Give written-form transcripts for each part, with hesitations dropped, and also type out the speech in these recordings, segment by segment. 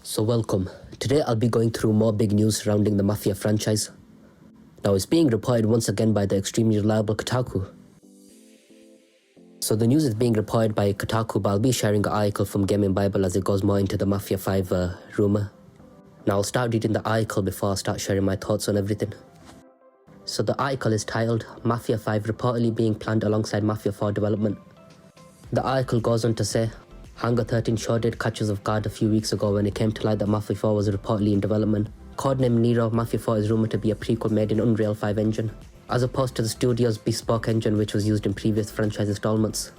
So welcome. Today I'll be going through more big news surrounding the Mafia franchise. Now it's being reported once again by the extremely reliable Kotaku. So the news is being reported by Kotaku, but I'll be sharing an article from Gaming Bible as it goes more into the Mafia 5 rumour. Now I'll start reading the article before I start sharing my thoughts on everything. So the article is titled Mafia 5 reportedly being planned alongside Mafia 4 development. The article goes on to say, Hangar 13 sure did catch us off guard a few weeks ago when it came to light that Mafia 4 was reportedly in development. Codename Nero, Mafia 4 is rumoured to be a prequel made in Unreal 5 engine, as opposed to the studio's bespoke engine which was used in previous franchise installments.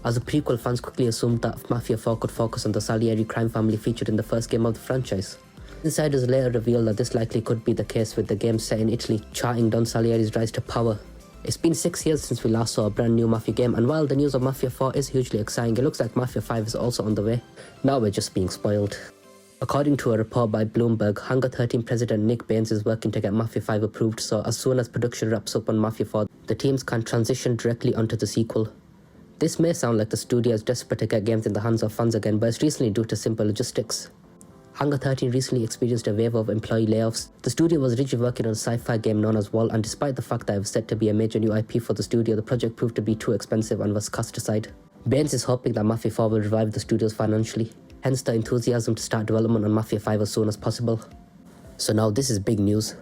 As a prequel, fans quickly assumed that Mafia 4 could focus on the Salieri crime family featured in the first game of the franchise. Insiders later revealed that this likely could be the case, with the game set in Italy charting Don Salieri's rise to power. It's been 6 years since we last saw a brand new Mafia game, and while the news of Mafia 4 is hugely exciting, it looks like Mafia 5 is also on the way. Now we're just being spoiled. According to a report by Bloomberg, Hangar 13 president Nick Baines is working to get Mafia 5 approved, so as soon as production wraps up on Mafia 4, the teams can transition directly onto the sequel. This may sound like the studio is desperate to get games in the hands of fans again, but it's recently due to simple logistics. Hangar 13 recently experienced a wave of employee layoffs. The studio was originally working on a sci-fi game known as Wall, and despite the fact that it was set to be a major new IP for the studio, the project proved to be too expensive and was cast aside. Baines is hoping that Mafia 4 will revive the studios financially, hence the enthusiasm to start development on Mafia 5 as soon as possible. So now this is big news.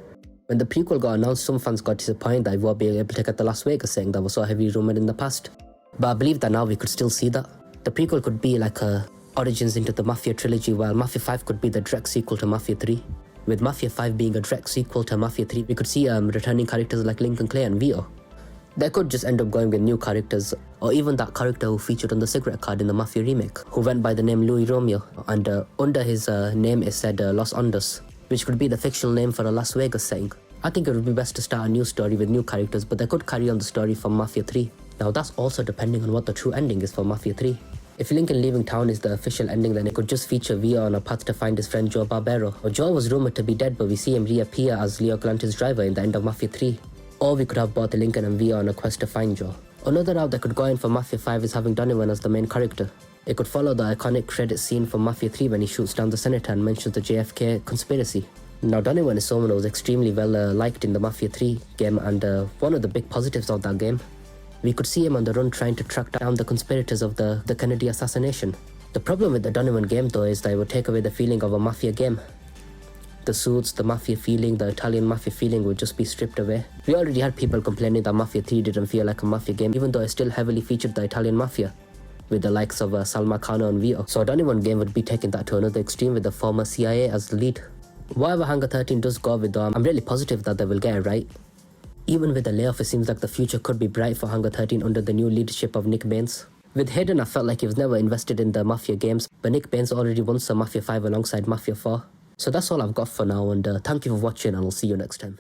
When the prequel got announced, some fans got disappointed that it won't be able to get the Las Vegas setting that was so heavily rumoured in the past. But I believe that now we could still see that. The prequel could be like a origins into the Mafia trilogy, while Mafia 5 could be the direct sequel to Mafia 3. With Mafia 5 being a direct sequel to Mafia 3, we could see returning characters like Lincoln Clay and Vito. They could just end up going with new characters, or even that character who featured on the cigarette card in the Mafia remake, who went by the name Louis Romeo, and under his name is said Los Ondos, which could be the fictional name for a Las Vegas setting. I think it would be best to start a new story with new characters, but they could carry on the story from Mafia 3. Now that's also depending on what the true ending is for Mafia 3. If Lincoln leaving town is the official ending, then it could just feature Vito on a path to find his friend Joe Barbero. Or Joe was rumoured to be dead, but we see him reappear as Leo Galante's driver in the end of Mafia 3. Or we could have both Lincoln and Vito on a quest to find Joe. Another route that could go in for Mafia 5 is having Donovan as the main character. It could follow the iconic credit scene from Mafia 3 when he shoots down the senator and mentions the JFK conspiracy. Now Donovan is someone who was extremely well liked in the Mafia 3 game, and one of the big positives of that game. We could see him on the run trying to track down the conspirators of the Kennedy assassination. The problem with the Donovan game though is that it would take away the feeling of a Mafia game. The suits, the Mafia feeling, the Italian Mafia feeling would just be stripped away. We already had people complaining that Mafia 3 didn't feel like a Mafia game, even though it still heavily featured the Italian Mafia, with the likes of Salma Khan and Vito. So a Donovan game would be taking that to another extreme with the former CIA as the lead. Whatever Hangar 13 does go with though, I'm really positive that they will get it right. Even with the layoff, it seems like the future could be bright for Hangar 13 under the new leadership of Nick Baines. With Hayden, I felt like he was never invested in the Mafia games, but Nick Baines already won some Mafia 5 alongside Mafia 4. So that's all I've got for now, and thank you for watching, and I'll see you next time.